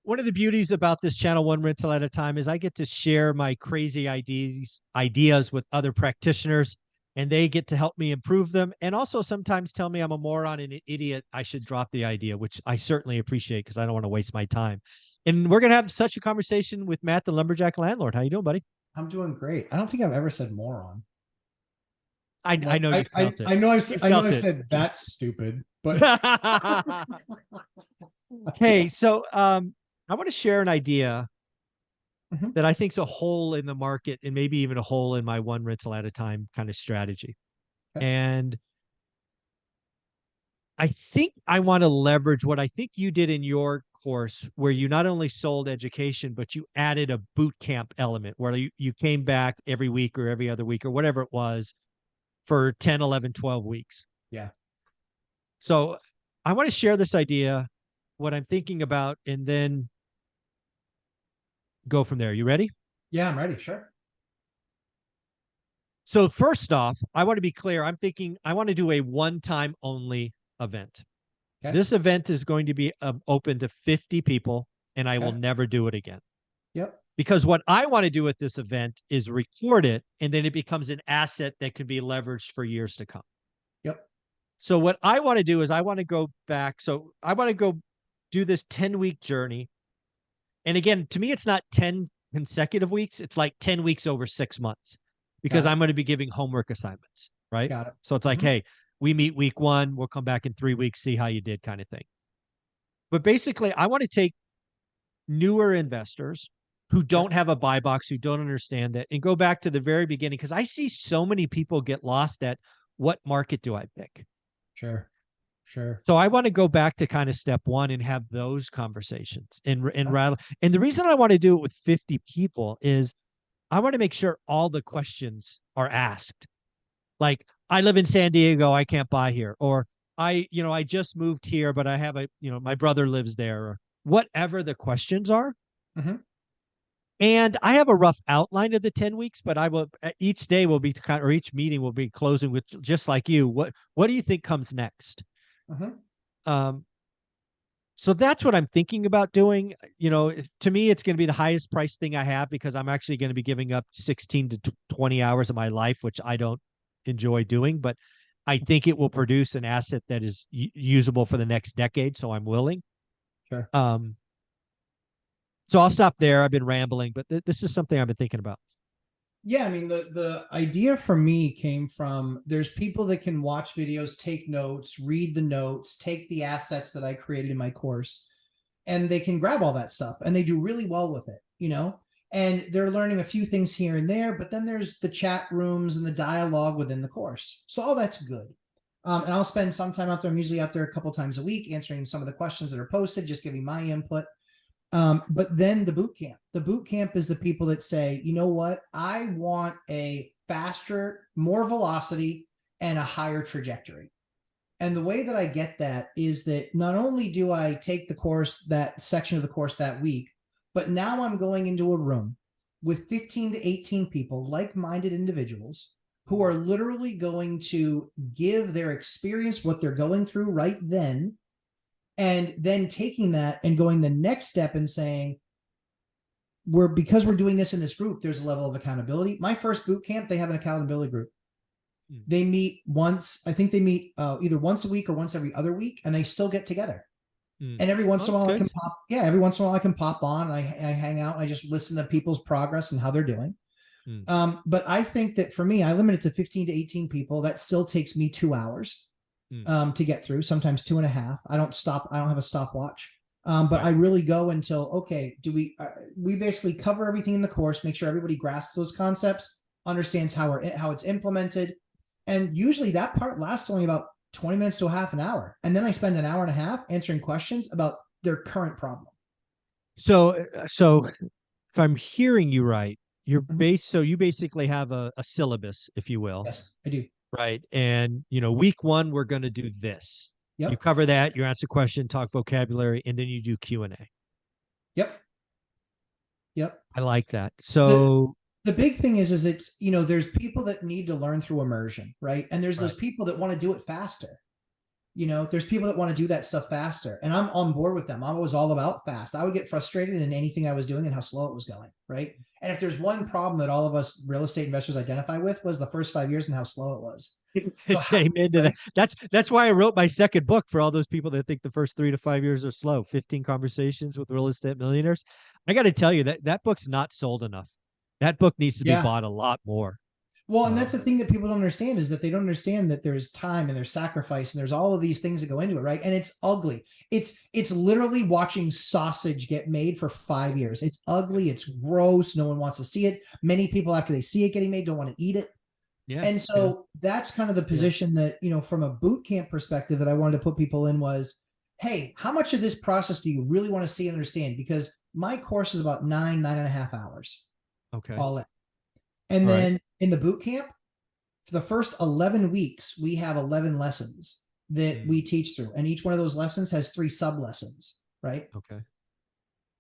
one of the beauties about this channel, One Rental at a Time, is I get to share my crazy ideas with other practitioners, and they get to help me improve them, and also sometimes tell me I'm a moron and an idiot. I should drop the idea, which I certainly appreciate because I don't want to waste my time. And we're gonna have such a conversation with Matt, the lumberjack landlord. How you doing, buddy? I'm doing great. I don't think I've ever said moron. I Like know you felt it. I know You I know felt I've it. said that's stupid, but Hey, so I want to share an idea Mhm. that I think is a hole in the market and maybe even a hole in my one rental at a time kind of strategy. Okay. And I think I want to leverage what I think you did in your course, where you not only sold education, but you added a boot camp element where you came back every week or every other week or whatever it was for 10, 11, 12 weeks. Yeah. So I want to share this idea, what I'm thinking about, and then go from there. You ready? Yeah, I'm ready. Sure. So first off, I want to be clear. I'm thinking I want to do a one-time only event. Okay. This event is going to be open to 50 people, and I will Okay. never do it again. Yep. Because what I want to do with this event is record it, and then it becomes an asset that can be leveraged for years to come. Yep. So what I want to do is I want to go back. So I want to go do this 10-week journey. And again, to me, it's not 10 consecutive weeks. It's like 10 weeks over 6 months because Got it. I'm going to be giving homework assignments, right? Got it. So it's like, Mhm. hey, we meet week one, we'll come back in 3 weeks, see how you did, kind of thing. But basically, I want to take newer investors who Sure. don't have a buy box, who don't understand that, and go back to the very beginning because I see so many people get lost at what market do I pick? Sure. Sure. So I want to go back to kind of step one and have those conversations and Okay. rattle. And the reason I want to do it with 50 people is I want to make sure all the questions are asked. Like, I live in San Diego, I can't buy here, or I just moved here, but I have my brother lives there, or whatever the questions are. Mhm. And I have a rough outline of the 10 weeks, but I will each day will be kind, or each meeting will be closing with, just like you. What do you think comes next? Mhm. Um, so that's what I'm thinking about doing. To me, it's going to be the highest price thing I have because I'm actually going to be giving up 16 to 20 hours of my life, which I don't enjoy doing, but I think it will produce an asset that is usable for the next decade. So I'm willing. Sure. Um, so I'll stop there. I've been rambling, but this is something I've been thinking about. Yeah, I mean the idea for me came from there's people that can watch videos, take notes, read the notes, take the assets that I created in my course, and they can grab all that stuff and they do really well with it. And they're learning a few things here and there, but then there's the chat rooms and the dialogue within the course. So all that's good. And I'll spend some time out there. I'm usually out there a couple times a week answering some of the questions that are posted, just giving my input. But then the boot camp is the people that say, you know what? I want a faster, more velocity and a higher trajectory. And the way that I get that is that not only do I take the course, that section of the course that week, but now I'm going into a room with 15 to 18 people, like-minded individuals who are literally going to give their experience, what they're going through right then, and then taking that and going the next step and saying, because we're doing this in this group, there's a level of accountability. My first boot camp, they have an accountability group. Mm. They meet once, I think they meet either once a week or once every other week, and they still get together. Mm. And every once Oh, in a that's while I good. can pop, yeah, every once in a while I can pop on and I hang out and I just listen to people's progress and how they're doing. Mm. But I think that for me, I limit it to 15 to 18 people. That still takes me 2 hours Mm. to get through, sometimes 2.5. I don't stop. I don't have a stopwatch. But Right. I really go until, okay, we basically cover everything in the course, make sure everybody grasps those concepts, understands how it's implemented. And usually that part lasts only about 20 minutes to a half an hour. And then I spend an hour and a half answering questions about their current problem. So if I'm hearing you right, Mhm. so you basically have a syllabus, if you will, Yes, I do. right? And week one, we're going to do this. You Yep. cover that, you answer question, talk vocabulary, and then you do Q&A. Yep. Yep. I like that. The So, the big thing is it's, there's people that need to learn through immersion, right? And there's those right. people that want to do it faster. You know, there's people that want to do that stuff faster, and I'm on board with them. I was all about fast. I would get frustrated in anything I was doing and how slow it was going, right? And if there's one problem that all of us real estate investors identify with, was the first 5 years and how slow it was. So Amen to right? that. That's why I wrote my second book, for all those people that think the first 3 to 5 years are slow. 15 Conversations with Real Estate Millionaires. I got to tell you that book's not sold enough. That book needs to be Yeah. bought a lot more. Well, and that's the thing that people don't understand, is that they don't understand that there's time and there's sacrifice and there's all of these things that go into it, right? And it's ugly. It's literally watching sausage get made for 5 years. It's ugly. It's gross. No one wants to see it. Many people, after they see it getting made, don't want to eat it. Yeah. And so that's kind of the position that, you know, from a boot camp perspective, that I wanted to put people in was, hey, how much of this process do you really want to see and understand? Because my course is about 9.5 hours. Okay. All in. And All then right. in the boot camp, for the first 11 weeks, we have 11 lessons that we teach through. And each one of those lessons has 3 sub lessons, right? Okay.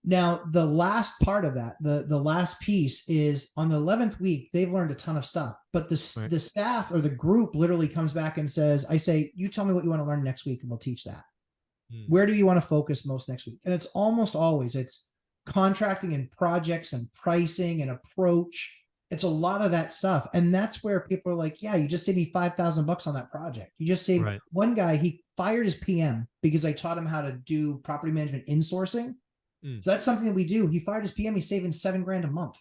Now, the last part of that, the last piece is on the 11th week, they've learned a ton of stuff, but the staff or the group literally comes back and says, I say, you tell me what you want to learn next week and we'll teach that. Where do you want to focus most next week? And it's almost always, it's contracting and projects and pricing and approach. It's a lot of that stuff. And that's where people are like, yeah, you just saved me $5,000 on that project. You just saved one guy. He fired his PM because I taught him how to do property management insourcing. So that's something that we do. He fired his PM. He's saving $7,000 a month.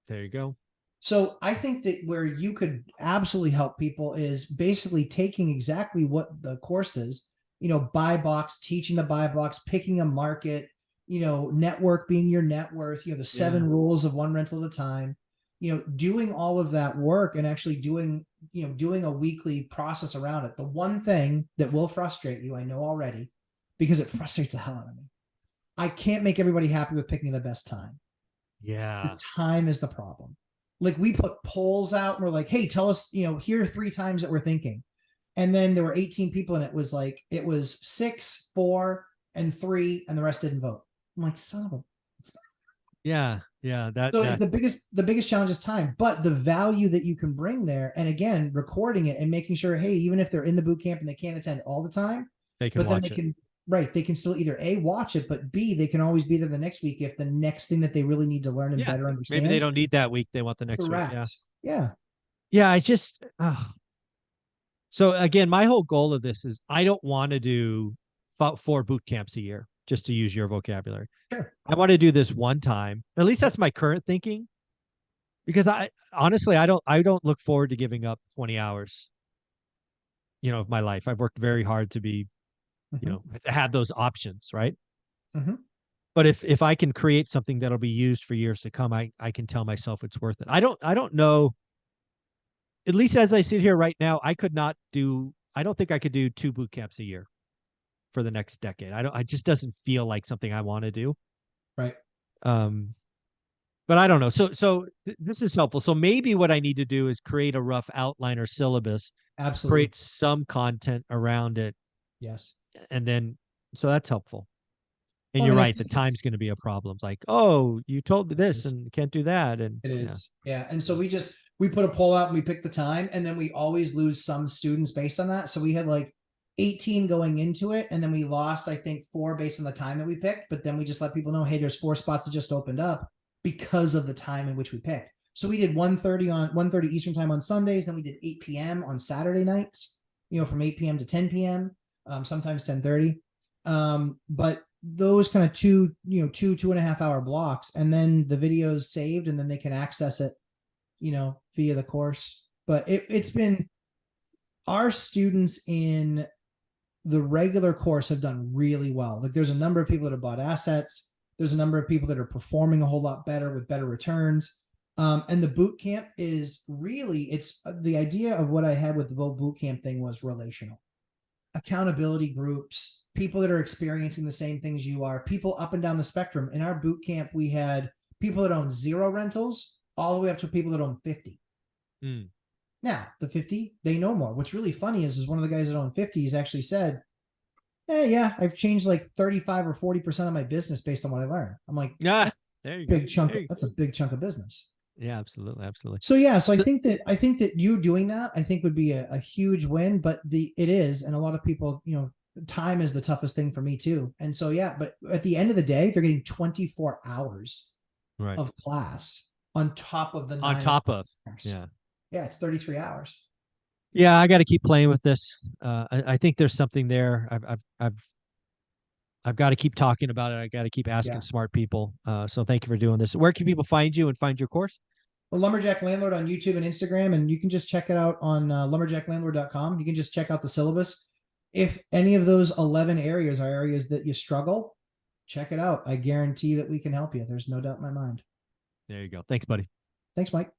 There you go. So I think that where you could absolutely help people is basically taking exactly what the course is, you know, buy box, teaching the buy box, picking a market, you know, network being your net worth, you know, the 7 rules of one rental at a time, you know, doing all of that work and actually doing, you know, doing a weekly process around it. The one thing that will frustrate you, I know already, because it frustrates the hell out of me. I can't make everybody happy with picking the best time. Yeah. The time is the problem. Like, we put polls out and we're like, hey, tell us, you know, here are 3 times that we're thinking. And then there were 18 people and it was 6, 4, and 3, and the rest didn't vote. I'm like, son of a. Yeah. Yeah. So the biggest challenge is time, but the value that you can bring there. And again, recording it and making sure, hey, even if they're in the boot camp and they can't attend all the time, they can watch it. Right. They can still either A, watch it, but B, they can always be there the next week if the next thing that they really need to learn and better understand. Maybe they don't need that week. They want the next week. Yeah. Yeah. Yeah. I just, so again, my whole goal of this is I don't want to do 4 boot camps a year, just to use your vocabulary. Sure. I want to do this one time. At least that's my current thinking. Because I honestly, I don't look forward to giving up 20 hours, you know, of my life. I've worked very hard to be, you know, had those options, right? But if I can create something that'll be used for years to come, I can tell myself it's worth it. I don't know. At least as I sit here right now, I don't think I could do 2 boot camps a year for the next decade. I just doesn't feel like something I want to do. Right. But I don't know. So this is helpful. So maybe what I need to do is create a rough outline or syllabus, Absolutely. create some content around it. Yes. And then, so that's helpful. And you're right. The time's going to be a problem. It's like, oh, you told me this and you can't do that. And it is. Yeah. And so we put a poll out and we picked the time, and then we always lose some students based on that. So we had like 18 going into it, and then we lost, I think, 4 based on the time that we picked. But then we just let people know, hey, there's 4 spots that just opened up because of the time in which we picked. So we did 1:30 Eastern time on Sundays. Then we did 8 p.m. on Saturday nights, you know, from 8 p.m. to 10 p.m. Sometimes 10:30. But those kind of 2.5 hour blocks, and then the videos saved, and then they can access it, you know, via the course. But it's been, our students in the regular course have done really well. Like, there's a number of people that have bought assets. There's a number of people that are performing a whole lot better with better returns. And the boot camp is really, it's the idea of what I had with the whole boot camp thing was relational. Accountability groups, people that are experiencing the same things you are, people up and down the spectrum. In our boot camp, we had people that own 0 rentals all the way up to people that own 50. Now, the 50, they know more. What's really funny is one of the guys that own 50, he's actually said, hey, yeah, I've changed like 35 or 40% of my business based on what I learned. I'm like, there you go. That's a big chunk of business. Yeah, absolutely. Absolutely. So yeah, so So I think that you doing that, I think would be a huge win, but it is, and a lot of people, you know, time is the toughest thing for me too. And so yeah, but at the end of the day, they're getting 24 hours right. of class on top of the On 9 top of, hours. yeah. Yeah, it's 33 hours. Yeah, I got to keep playing with this. I think there's something there. I've got to keep talking about it. I got to keep asking Yeah. smart people. So thank you for doing this. Where can people find you and find your course? The Lumberjack Landlord on YouTube and Instagram, and you can just check it out on lumberjacklandlord.com. You can just check out the syllabus. If any of those 11 areas are areas that you struggle, check it out. I guarantee that we can help you. There's no doubt in my mind. There you go. Thanks, buddy. Thanks, Mike.